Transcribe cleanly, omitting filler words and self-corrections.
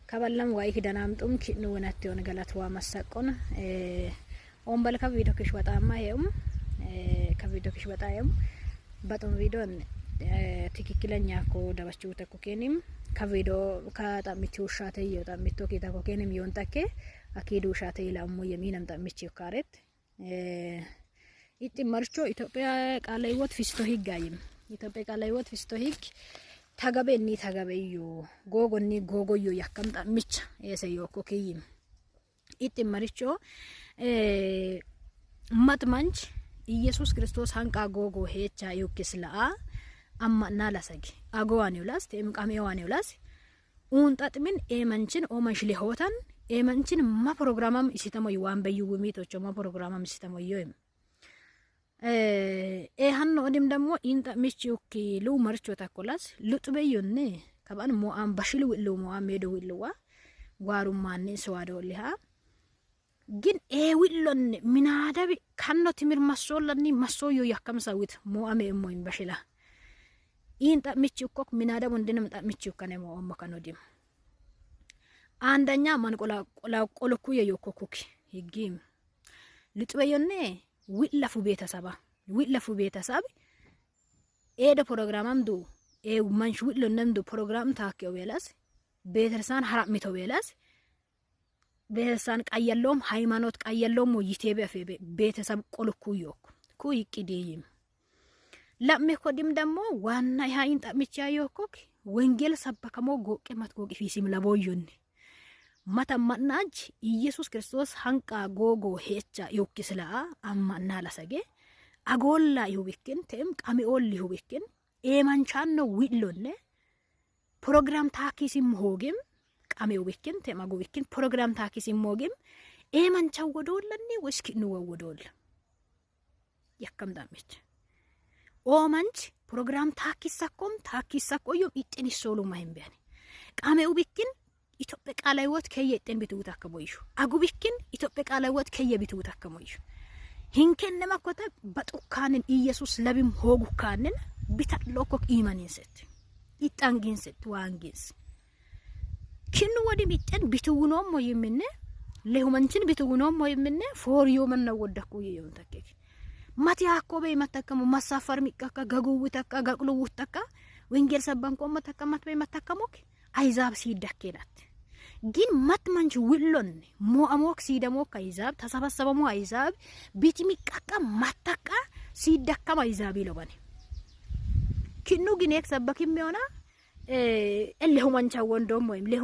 كبلم واي كدنامتم كنو وناتيون غلط وامسقون اون بالك فيديو كش بتاما يوم كفيديو كش بتايم باتون فيديو ትክክለኛ ኮ ዳባችሁ ተኮኬኒም ከቪዲዮ ከጣምቹ ሻተይ የጣምቶ ከተኮኬኒም ይወንታከ አኪዱ ሻተይ ላሙ የሚነም ጣምቹ ካሬት ኢቲ ማርቾ ኢትዮጵያ ቃለ ህይወት ፊስቶ ሂጋይም ኢትዮጵያ ቃለ ህይወት ፊስቶ ሂግ ታጋበኒ ታጋበዩ ጎጎኒ ጎጎዩ ያከም ጣምች የሰዮ ኮኬይም ኢቲ ማርቾ ማትማንች ኢየሱስ ክርስቶስ አንቃ ጎጎ ሄቻ ዩክስላ amma nalasagi agowan yulas tem qamewan yulas un tatmin emanчин omanshli hotan emanчин ma programam isitamo yuwan bayu mitocho ma programam isitamo yoyim hanno odim demo inta michuki lu marcho takolas lutbeyonne kaban mo am bashilu lu mo amedo wilwa waru manni swado liha gin willon minadabi kanno timir masolani masoyo yakam sawit mo ame mo bashila inta michukok minada mundinam ta michukane mo makanodim andanya man kola koloku yeyokokuki higim litweyone willafu betasab edo programam du mansh willonam du program taakyo welas betersan haram mito welas betersan qayallom haymanot qayallom mo yitebe afebe betasab koloku yok ku yikideyim ለምን ኮዲም ደሞ ዋና ያይን ጣምቻዮ ኮክ ወንጌል ሰበከሞ ጎቄ ማትጎቅ ፊሲም ለቦዩን ማታማናጅ ኢየሱስ ክርስቶስ ሃንቃ ጎጎ ሄቻ ዮክስላ አማና ለሰገ አጎላ ይሁብክን ተም ቃሚኦል ይሁብክን ኤማንቻን ነው ዊሎነ ፕሮግራም ታኪሲም ሆግም ቃሚው ብክን ተም አጎብክን ፕሮግራም ታኪሲም ሆግም ኤማንቻው ወዶለኒ ወስኪ ነው ወዶል ያከም ዳምች ኦማንች ፕሮግራም ታኪሳቆዩ ኢጥኒ ሶሉ ማይምበኒ ቃሜው ቢክን ኢትዮጵያ ቃለ ህይወት ከየጥን ቢቱ ታከሞዩ አጉቢክን ኢትዮጵያ ቃለ ህይወት ከየቢቱ ታከሞዩ ሂንከን ማኮተ በጡካንን ኢየሱስ ለቢም ሆጉ ካንን ቢታሎኮክ ኢማኒንሰት ኢጣንጊንሰት ዋንጊስ ኪኑ ወዲ ቢጥን ቢቱውኖም ወይምነ ለሁማንችን ቢቱውኖም ወይምነ ፎር ዩመን ነው ወደኩ ይዩን ተከክ ማቲ ያኮበ መተከሙ ማሳፈር ሚቀካ ገጉውተካ ገቅሉውተካ ወንጌል ሰባንቆ መተከማት በመተከሙክ አይዛብ ሲደከላት ግን ማትማንች ውሎን ሞአሞክ ሲደሞክ አይዛብ ተሰበሰበሙ አይዛብ ቢቲ ሚቀካ ማተካ ሲደከማ አይዛብ ይለባኒ ኪኑ ግን የክሰበክ የሚሆና እለሁ ማንቻ ወንዶም ወይም ለሁ